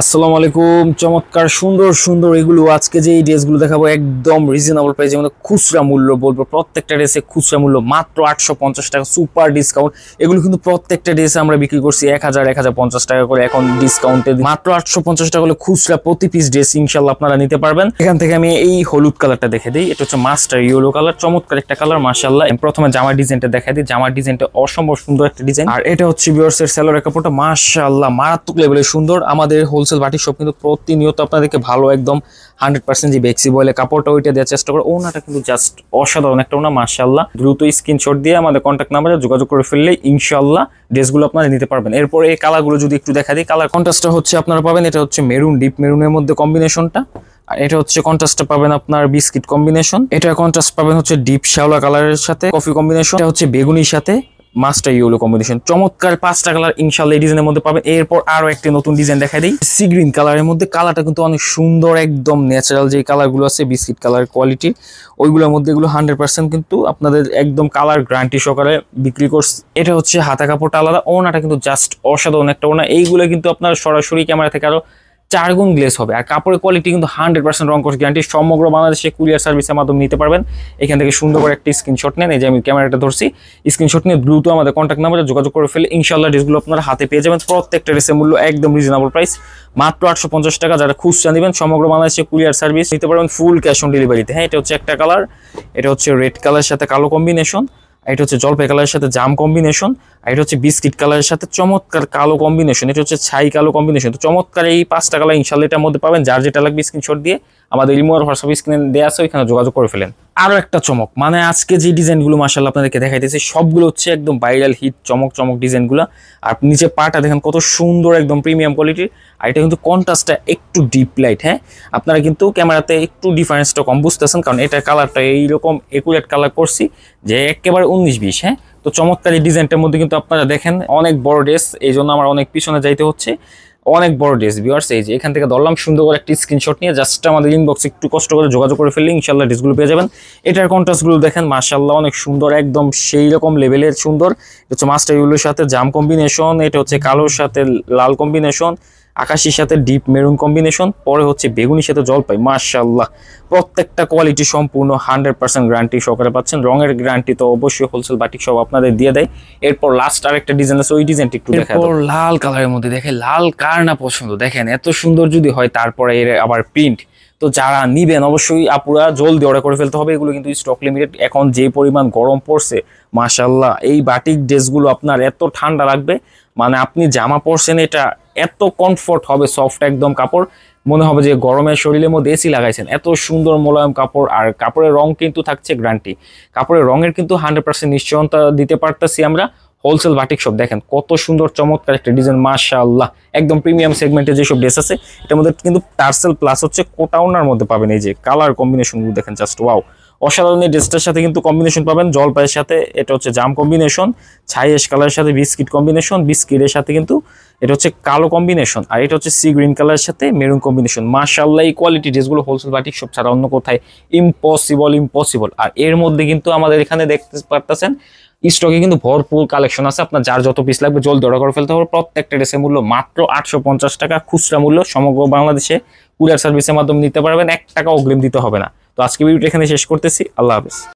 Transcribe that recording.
আসসালামু আলাইকুম। চমৎকার সুন্দর সুন্দর এগুলো আজকে যে এই ড্রেসগুলো দেখাবো একদম রিজনেবল প্রাইসে, মানে খুচরা মূল্য বলবো। প্রত্যেকটা ড্রেসে খুচরা মূল্য মাত্র 850 টাকা, সুপার ডিসকাউন্ট। এগুলো কিন্তু প্রত্যেকটা ড্রেসে আমরা বিক্রি করছি 1050 টাকা করে। এখন ডিসকাউন্টে মাত্র 850 টাকা হলে খুচরা প্রতি পিস ড্রেস ইনশাল্লাহ আপনারা নিতে পারবেন। এখান থেকে আমি এই হলুদ কালারটা দেখে দিই, এটা হচ্ছে মাস্টার ইয়েলো কালার, চমৎকার একটা কালার মাশাআল্লাহ। প্রথমে জামার ডিজাইনটা দেখাই দিই, জামার ডিজাইনটা অসম্ভব সুন্দর একটা ডিজাইন। আর এটা হচ্ছে ভিউয়ার্সের সেলরের কাপড়টা মাশাআল্লাহ মারাত্মক লেভেলে সুন্দর। আমাদের হোলসেল বাটিক সব কিন্তু প্রতিনিয়ত আপনাদেরকে ভালো একদম 100% যে বেক্সি বয়েলে কাপড়টা ওইটা দেওয়ার চেষ্টা করে। ওনাটা কিন্তু জাস্ট অসাধারণ একটা ওনা মাশাআল্লাহ। দ্রুত স্ক্রিনশট দিয়ে আমাদের কন্ট্যাক্ট নাম্বারে যোগাযোগ করে ফেললে ইনশাআল্লাহ ড্রেসগুলো আপনারা নিতে পারবেন। এরপরে এই কালারগুলো যদি একটু দেখা দিই, কালার কন্ট্রাস্টটা হচ্ছে আপনারা পাবেন, এটা হচ্ছে মেরুন, ডিপ মেরুনের মধ্যে কম্বিনেশনটা। আর এটা হচ্ছে কন্ট্রাস্টটা পাবেন আপনার বিস্কিট কম্বিনেশন। এটা কন্ট্রাস্ট পাবেন হচ্ছে ডিপ শ্যাওলা কালারের সাথে কফি কম্বিনেশন। এটা হচ্ছে বেগুনির সাথে মাস্টার ইয়েলো কম্বিনেশন। চমৎকার 5টা কালার ইনশাআল্লাহ এই ডিজাইনের মধ্যে পাবেন। এরপর আরো একটা নতুন ডিজাইন দেখাই দিই, সি গ্রিন কালারের মধ্যে। কালারটা কিন্তু অনেক সুন্দর, একদম ন্যাচারাল যে কালারগুলো আছে বিস্কিট কালার কোয়ালিটির, ওইগুলোর মধ্যে এগুলো 100% কিন্তু আপনাদের একদম কালার গ্যারান্টি সহকারে বিক্রি করছে। এটা হচ্ছে হাতা কাপড়টা আলাদা, ওনাটা কিন্তু জাস্ট অসাধারণ একটা ওনা। এইগুলো কিন্তু আপনার সরাসরি ক্যামেরা থেকে আরো 4 গুণ গ্লেস হবে। আর কাপড়ের কোয়ালিটি কিন্তু 100% রং কস গ্যারান্টি। সমগ্র বাংলাদেশে কুরিয়ার সার্ভিসের মাধ্যমে নিতে পারবেন। এখান থেকে সুন্দর করে একটা স্ক্রিনশট নেন, এই যে আমি ক্যামেরাটা ধরছি, স্ক্রিনশট নিয়ে দ্রুত আমাদের কন্ট্যাক্ট নাম্বারে যোগাযোগ করে ফেলে ইনশাআল্লাহ ড্রেসগুলো আপনারা হাতে পেয়ে যাবেন। প্রত্যেকটা ড্রেসের মূল্য একদম রিজনেবল প্রাইস, মাত্র 850 টাকা। যারা খুচরা নেবেন সমগ্র বাংলাদেশে কুরিয়ার সার্ভিস নিতে পারবেন ফুল ক্যাশ অন ডেলিভারিতে। হ্যাঁ, এটা হচ্ছে একটা কালার, এটা হচ্ছে রেড কালারের সাথে কালো কম্বিনেশন। এটা হচ্ছে জলপাই কালারের সাথে জাম কম্বিনেশন। আর এটা হচ্ছে বিস্কিট কালারের সাথে চমৎকার কালো কম্বিনেশন। এটা হচ্ছে ছাই কালো কম্বিনেশন। তো চমৎকার এই 5টা কালার ইনশাআল্লাহ এটার মধ্যে পাবেন। যার যেটা লাগবে স্ক্রিনশট দিয়ে আমাদের ইমো আর হোয়াটসঅ্যাপ স্ক্রিনে দেওয়া আছে, ওইখানে যোগাযোগ করে ফেলেন। আরো একটা চমক, মানে আজকে যে ডিজাইনগুলো মাশাআল্লাহ আপনাদেরকে দেখাইতেছি সবগুলো হচ্ছে একদম ভাইরাল হিট চমক চমক ডিজাইনগুলো। আর নিচে পাটা দেখেন কত সুন্দর, একদম প্রিমিয়াম কোয়ালিটির। আর এটা কিন্তু কন্ট্রাস্টটা একটু ডিপ লাইট। হ্যাঁ, আপনারা কিন্তু ক্যামেরাতে একটু ডিফারেন্সটা কম বুঝতেছেন, কারণ এটা কালারটা এইরকম একুরেট কালার করছি যে একেবারে 19-20। হ্যাঁ, তো চমৎকার এই ডিজাইনটার মধ্যে কিন্তু আপনারা দেখেন অনেক বড় ড্রেস, এই জন্য আমার অনেক পিছনে যাইতে হচ্ছে। অনেক বড় ড্রেস ভিউয়ার্স, এই যে এখান থেকে ধরলাম সুন্দর করে একটা স্ক্রিনশট নিয়ে জাস্ট আমাদের ইনবক্সে একটু কষ্ট করে যোগাযোগ করে ফেললে ইনশাআল্লাহ ড্রেসগুলো পেয়ে যাবেন। এটার কন্ট্রাস্টগুলো দেখেন মাশাআল্লাহ অনেক সুন্দর, একদম সেই রকম লেভেলের সুন্দর। এটা হচ্ছে মাস্টার ইউলোর সাথে জাম কম্বিনেশন, এটা হচ্ছে কালোর সাথে লাল কম্বিনেশন, আকাশির সাথে ডিপ মেরুন কম্বিনেশন, পরে হচ্ছে বেগুনির সাথে জলপাই। মাশাআল্লাহ প্রত্যেকটা কোয়ালিটি সম্পূর্ণ 100% গ্যারান্টি সহকারে পাচ্ছেন। রঙের গ্যারান্টি তো অবশ্যই হোলসেল বাটিক সব আপনাদের দিয়ে দেয়। এরপর লাস্ট আরেকটা ডিজাইন আছে, ওই ডিজাইনটা একটু দেখাই। এরপর লাল কালারের মধ্যে দেখে, লাল কার না পছন্দ, দেখেন এত সুন্দর যদি হয়, তারপরে এর আবার প্রিন্ট। তো যারা নিবেন অবশ্যই আপুরা জলদি অর্ডার করে ফেলতে হবে। এগুলো কিন্তু স্টক লিমিটেড। এখন যে পরিমাণ গরম পড়ছে মাশাআল্লাহ, এই বাটিক ড্রেসগুলো আপনার এত ঠান্ডা লাগবে, মানে আপনি জামা পরছেন এটা এত কমফোর্ট হবে, সফট একদম কাপড়, মনে হবে যে গরমের শরীরের মধ্যে এসি লাগাইছেন। এত সুন্দর মোলায়েম কাপড়। আর কাপড়ের রং কিন্তু থাকছে গ্যারান্টি। কাপড়ের রঙের কিন্তু 100% নিশ্চয়তা দিতে পারতেছি আমরা। হোলসেল বাটিক শপ দেখেন কত সুন্দর চমৎকার একটা ডিজাইন মাশাআল্লাহ। একদম প্রিমিয়াম সেগমেন্টে যেসব ড্রেস আছে এটার মধ্যে কিন্তু টার্সেল প্লাস হচ্ছে কোটাউনার মধ্যে পাবেন। এই যে কালার কম্বিনেশনগুলো দেখেন জাস্ট ওয়াও, অসাধারণ। এই ড্রেসটার সাথে কিন্তু কম্বিনেশন পাবেন জলপাইয়ের সাথে, এটা হচ্ছে জাম কম্বিনেশন, ছাই এশ কালারের সাথে বিস্কিট কম্বিনেশন, বিস্কিটের সাথে কিন্তু এটা হচ্ছে কালো কম্বিনেশন, আর এটা হচ্ছে সি গ্রিন কালারের সাথে মেরুন কম্বিনেশন। মাশাআল্লাহ এই কোয়ালিটি ড্রেসগুলো হোলসেল বাটিক সব ছাড়া অন্য কোথায় ইম্পসিবল। আর এর মধ্যে কিন্তু আমাদের এখানে দেখতে পারতেছেন স্টকে কিন্তু ভরপুর কালেকশন আছে। আপনার যার যত পিস লাগবে জলদি অর্ডার করে ফেলতে হবে। প্রত্যেকটা ড্রেসের মূল্য মাত্র 850 টাকা, খুচরা মূল্য। সমগ্র বাংলাদেশে কুরিয়ার সার্ভিসের মাধ্যমে নিতে পারবেন, 1 টাকা অগ্রিম দিতে হবে না। তো আজকে ভিডিওটা এখানে শেষ করতেছি। আল্লাহ হাফেজ।